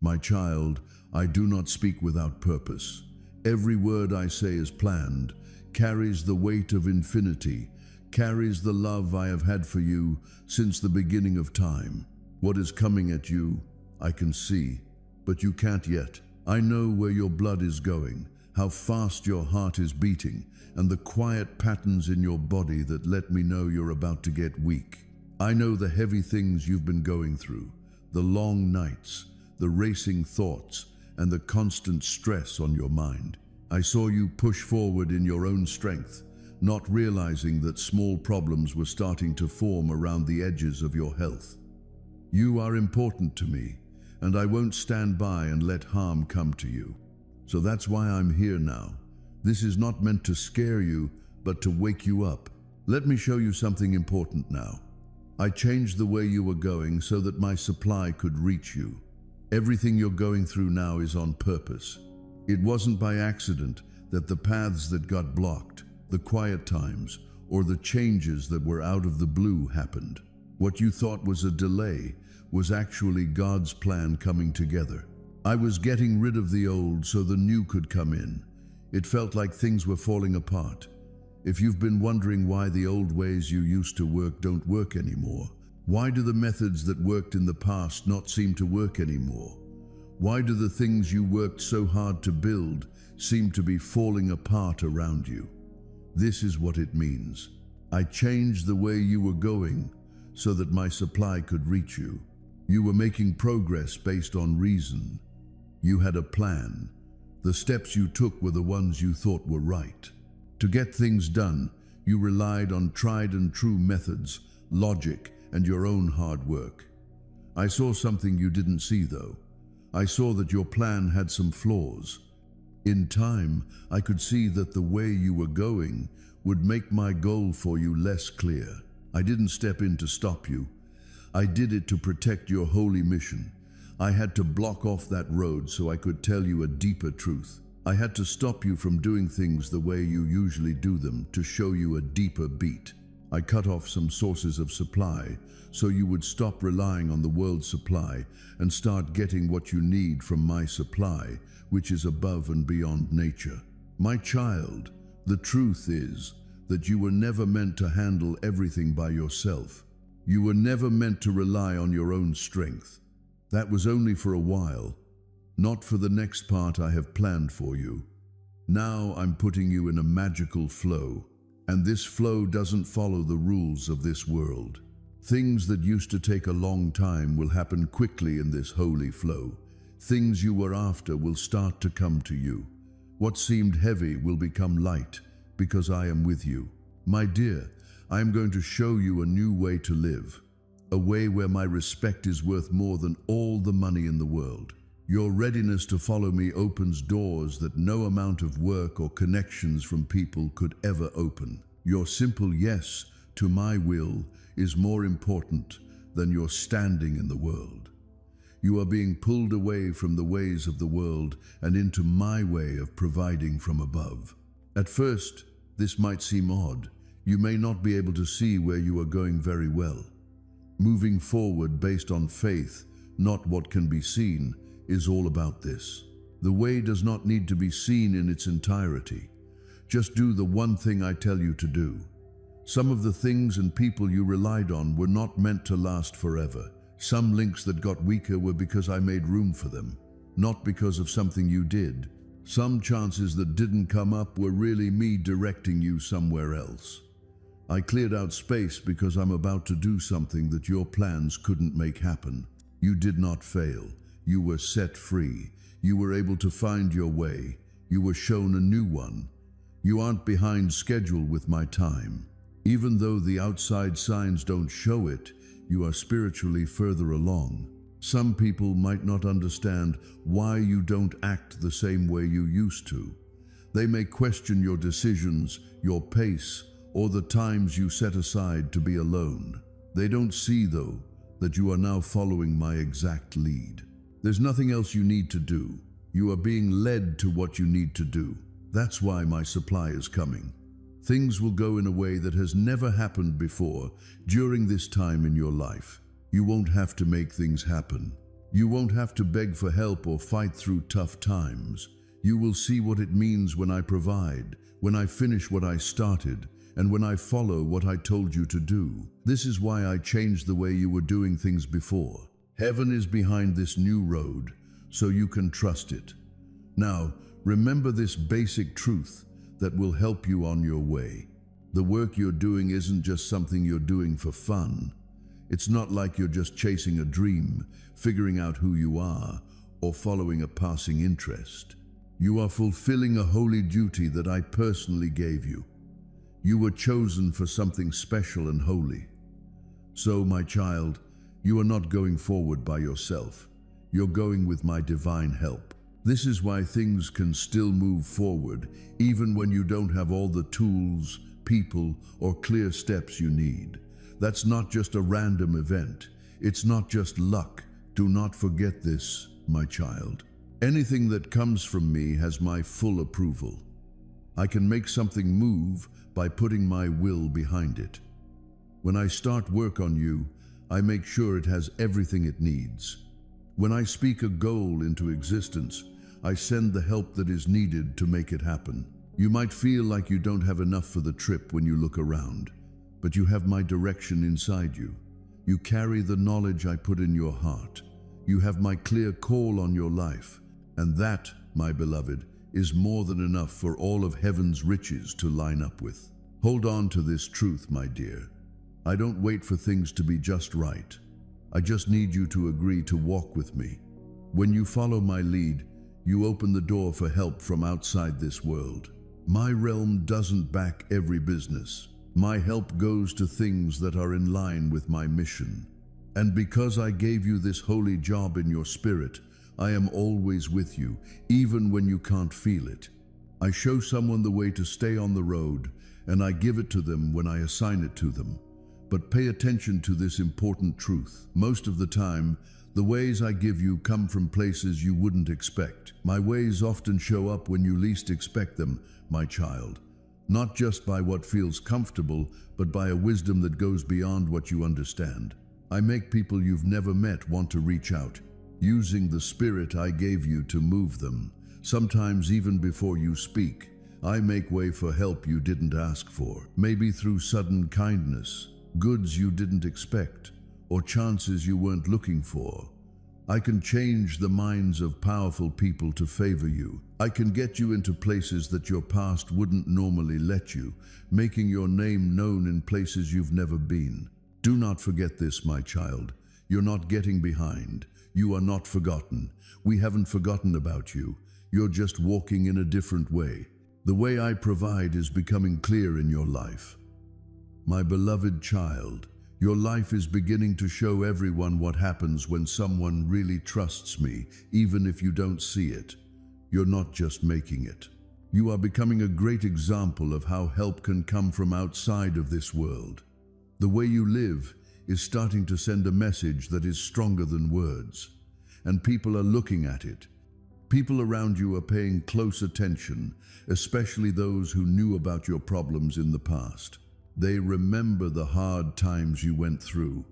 My child, I do not speak without purpose. Every word I say is planned, carries the weight of infinity, carries the love I have had for you since the beginning of time. What is coming at you, I can see, but you can't yet. I know where your blood is going, how fast your heart is beating, and the quiet patterns in your body that let me know you're about to get weak. I know the heavy things you've been going through, the long nights, the racing thoughts, and the constant stress on your mind. I saw you push forward in your own strength, not realizing that small problems were starting to form around the edges of your health. You are important to me, and I won't stand by and let harm come to you. So that's why I'm here now. This is not meant to scare you, but to wake you up. Let me show you something important now. I changed the way you were going so that my supply could reach you. Everything you're going through now is on purpose. It wasn't by accident that the paths that got blocked, the quiet times, or the changes that were out of the blue happened. What you thought was a delay was actually God's plan coming together. I was getting rid of the old so the new could come in. It felt like things were falling apart. If you've been wondering why the old ways you used to work don't work anymore, why do the methods that worked in the past not seem to work anymore? Why do the things you worked so hard to build seem to be falling apart around you? This is what it means. I changed the way you were going so that my supply could reach you. You were making progress based on reason. You had a plan. The steps you took were the ones you thought were right. To get things done, you relied on tried and true methods, logic, and your own hard work. I saw something you didn't see, though. I saw that your plan had some flaws. In time, I could see that the way you were going would make my goal for you less clear. I didn't step in to stop you. I did it to protect your holy mission. I had to block off that road so I could tell you a deeper truth. I had to stop you from doing things the way you usually do them to show you a deeper beat. I cut off some sources of supply so you would stop relying on the world's supply and start getting what you need from my supply, which is above and beyond nature. My child, the truth is that you were never meant to handle everything by yourself. You were never meant to rely on your own strength. That was only for a while, not for the next part I have planned for you. Now I'm putting you in a magical flow, and this flow doesn't follow the rules of this world. Things that used to take a long time will happen quickly in this holy flow. Things you were after will start to come to you. What seemed heavy will become light because I am with you. My dear, I am going to show you a new way to live, a way where my respect is worth more than all the money in the world. Your readiness to follow me opens doors that no amount of work or connections from people could ever open. Your simple yes to my will is more important than your standing in the world. You are being pulled away from the ways of the world and into my way of providing from above. At first, this might seem odd. You may not be able to see where you are going very well. Moving forward based on faith, not what can be seen, is all about this. The way does not need to be seen in its entirety. Just do the one thing I tell you to do. Some of the things and people you relied on were not meant to last forever. Some links that got weaker were because I made room for them, not because of something you did. Some chances that didn't come up were really me directing you somewhere else. I cleared out space because I'm about to do something that your plans couldn't make happen. You did not fail. You were set free. You were able to find your way. You were shown a new one. You aren't behind schedule with my time. Even though the outside signs don't show it, you are spiritually further along. Some people might not understand why you don't act the same way you used to. They may question your decisions, your pace, or the times you set aside to be alone. They don't see, though, that you are now following my exact lead. There's nothing else you need to do. You are being led to what you need to do. That's why my supply is coming. Things will go in a way that has never happened before during this time in your life. You won't have to make things happen. You won't have to beg for help or fight through tough times. You will see what it means when I provide, when I finish what I started, and when I follow what I told you to do. This is why I changed the way you were doing things before. Heaven is behind this new road, so you can trust it. Now, remember this basic truth that will help you on your way. The work you're doing isn't just something you're doing for fun. It's not like you're just chasing a dream, figuring out who you are, or following a passing interest. You are fulfilling a holy duty that I personally gave you. You were chosen for something special and holy. So, my child, you are not going forward by yourself. You're going with my divine help. This is why things can still move forward, even when you don't have all the tools, people, or clear steps you need. That's not just a random event. It's not just luck. Do not forget this, my child. Anything that comes from me has my full approval. I can make something move by putting my will behind it. When I start work on you, I make sure it has everything it needs. When I speak a goal into existence, I send the help that is needed to make it happen. You might feel like you don't have enough for the trip when you look around, but you have my direction inside you. You carry the knowledge I put in your heart. You have my clear call on your life, and that, my beloved, is more than enough for all of heaven's riches to line up with. Hold on to this truth, my dear. I don't wait for things to be just right. I just need you to agree to walk with me. When you follow my lead, you open the door for help from outside this world. My realm doesn't back every business. My help goes to things that are in line with my mission. And because I gave you this holy job in your spirit, I am always with you, even when you can't feel it. I show someone the way to stay on the road, and I give it to them when I assign it to them. But pay attention to this important truth. Most of the time, the ways I give you come from places you wouldn't expect. My ways often show up when you least expect them, my child. Not just by what feels comfortable, but by a wisdom that goes beyond what you understand. I make people you've never met want to reach out, using the spirit I gave you to move them. Sometimes even before you speak, I make way for help you didn't ask for. Maybe through sudden kindness, goods you didn't expect, or chances you weren't looking for. I can change the minds of powerful people to favor you. I can get you into places that your past wouldn't normally let you, making your name known in places you've never been. Do not forget this, my child. You're not getting behind. You are not forgotten. We haven't forgotten about you. You're just walking in a different way. The way I provide is becoming clear in your life. My beloved child, your life is beginning to show everyone what happens when someone really trusts me, even if you don't see it. You're not just making it. You are becoming a great example of how help can come from outside of this world. The way you live is starting to send a message that is stronger than words, and people are looking at it. People around you are paying close attention, especially those who knew about your problems in the past. They remember the hard times you went through.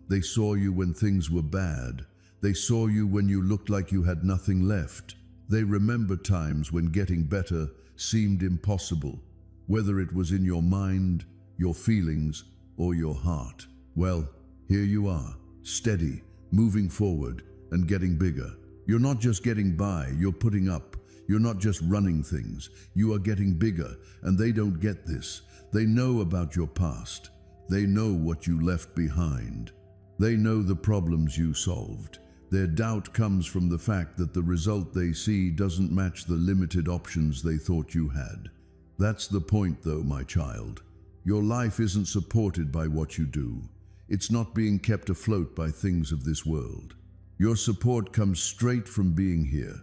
They saw you when things were bad. They saw you when you looked like you had nothing left. They remember times when getting better seemed impossible, whether it was in your mind, your feelings, or your heart. Well, here you are, steady, moving forward, and getting bigger. You're not just getting by, you're putting up. You're not just running things, you are getting bigger, and they don't get this. They know about your past. They know what you left behind. They know the problems you solved. Their doubt comes from the fact that the result they see doesn't match the limited options they thought you had. That's the point though, my child. Your life isn't supported by what you do. It's not being kept afloat by things of this world. Your support comes straight from being here.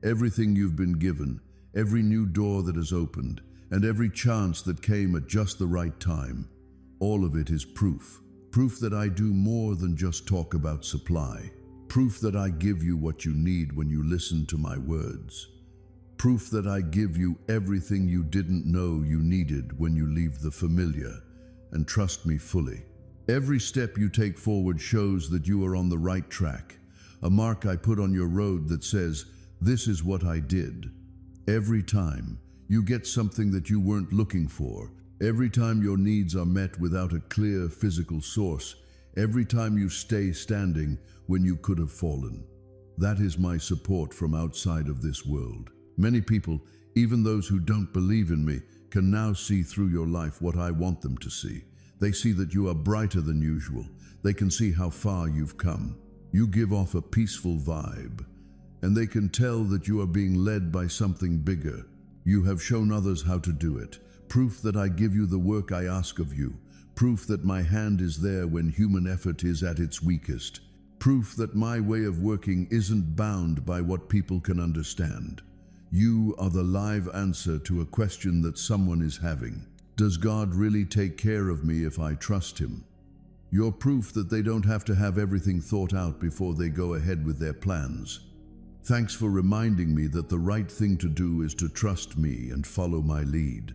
Everything you've been given, every new door that has opened, and every chance that came at just the right time, all of it is proof. Proof that I do more than just talk about supply. Proof that I give you what you need when you listen to my words. Proof that I give you everything you didn't know you needed when you leave the familiar and trust me fully. Every step you take forward shows that you are on the right track, a mark I put on your road that says, "This is what I did." Every time you get something that you weren't looking for, every time your needs are met without a clear physical source, every time you stay standing when you could have fallen. That is my support from outside of this world. Many people, even those who don't believe in me, can now see through your life what I want them to see. They see that you are brighter than usual. They can see how far you've come. You give off a peaceful vibe, and they can tell that you are being led by something bigger. You have shown others how to do it. Proof that I give you the work I ask of you. Proof that my hand is there when human effort is at its weakest. Proof that my way of working isn't bound by what people can understand. You are the live answer to a question that someone is having. Does God really take care of me if I trust Him? You're proof that they don't have to have everything thought out before they go ahead with their plans. Thanks for reminding me that the right thing to do is to trust me and follow my lead.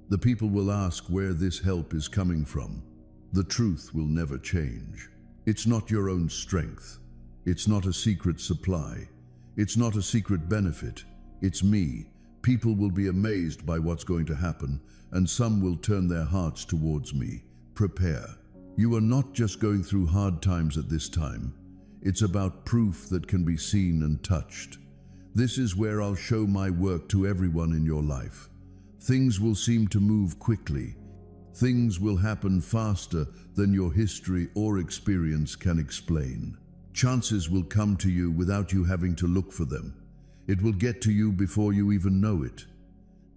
The people will ask where this help is coming from. The truth will never change. It's not your own strength. It's not a secret supply. It's not a secret benefit. It's me. People will be amazed by what's going to happen, and some will turn their hearts towards me. Prepare. You are not just going through hard times at this time. It's about proof that can be seen and touched. This is where I'll show my work to everyone in your life. Things will seem to move quickly. Things will happen faster than your history or experience can explain. Chances will come to you without you having to look for them. It will get to you before you even know it.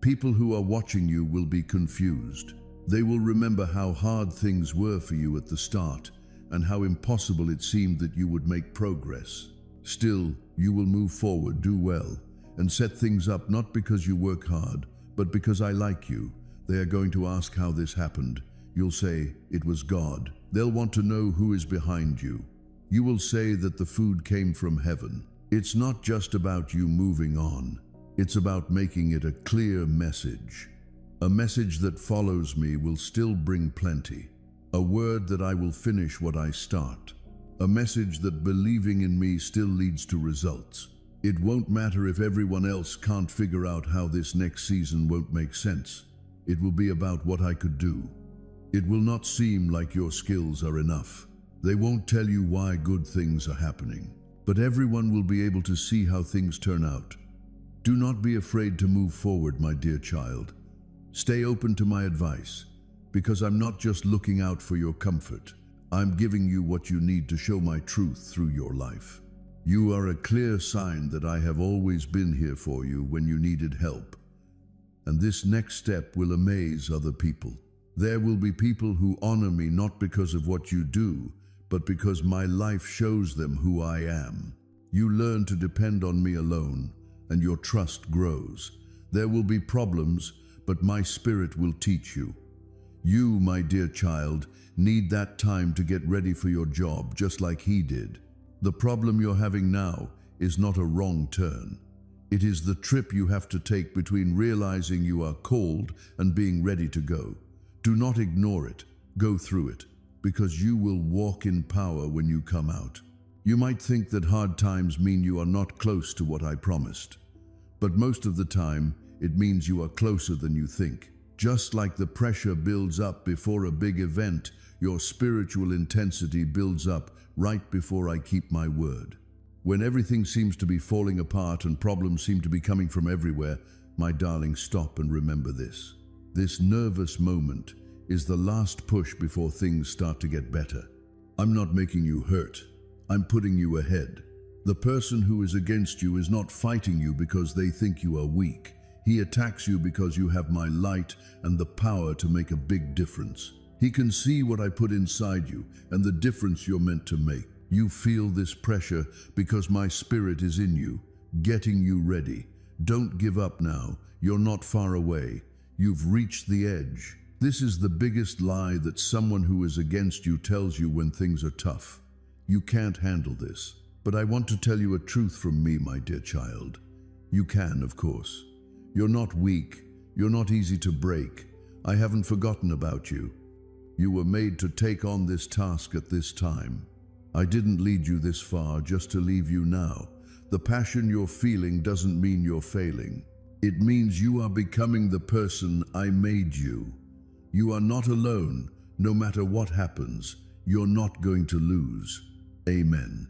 People who are watching you will be confused. They will remember how hard things were for you at the start and how impossible it seemed that you would make progress. Still, you will move forward, do well, and set things up not because you work hard, but because I like you. They are going to ask how this happened. You'll say, "It was God." They'll want to know who is behind you. You will say that the food came from heaven. It's not just about you moving on. It's about making it a clear message. A message that follows me will still bring plenty. A word that I will finish what I start. A message that believing in me still leads to results. It won't matter if everyone else can't figure out how this next season won't make sense. It will be about what I could do. It will not seem like your skills are enough. They won't tell you why good things are happening. But everyone will be able to see how things turn out. Do not be afraid to move forward, my dear child. Stay open to my advice, because I'm not just looking out for your comfort. I'm giving you what you need to show my truth through your life. You are a clear sign that I have always been here for you when you needed help. And this next step will amaze other people. There will be people who honor me not because of what you do, but because my life shows them who I am. You learn to depend on me alone, and your trust grows. There will be problems, but my spirit will teach you. You, my dear child, need that time to get ready for your job, just like he did. The problem you're having now is not a wrong turn. It is the trip you have to take between realizing you are called and being ready to go. Do not ignore it. Go through it, because you will walk in power when you come out. You might think that hard times mean you are not close to what I promised, but most of the time, it means you are closer than you think. Just like the pressure builds up before a big event, your spiritual intensity builds up right before I keep my word. When everything seems to be falling apart and problems seem to be coming from everywhere, my darling, stop and remember this. This nervous moment is the last push before things start to get better. I'm not making you hurt. I'm putting you ahead. The person who is against you is not fighting you because they think you are weak. He attacks you because you have my light and the power to make a big difference. He can see what I put inside you and the difference you're meant to make. You feel this pressure because my spirit is in you, getting you ready. Don't give up now. You're not far away. You've reached the edge. This is the biggest lie that someone who is against you tells you when things are tough. You can't handle this. But I want to tell you a truth from me, my dear child. You can, of course. You're not weak. You're not easy to break. I haven't forgotten about you. You were made to take on this task at this time. I didn't lead you this far just to leave you now. The passion you're feeling doesn't mean you're failing. It means you are becoming the person I made you. You are not alone. No matter what happens, you're not going to lose. Amen.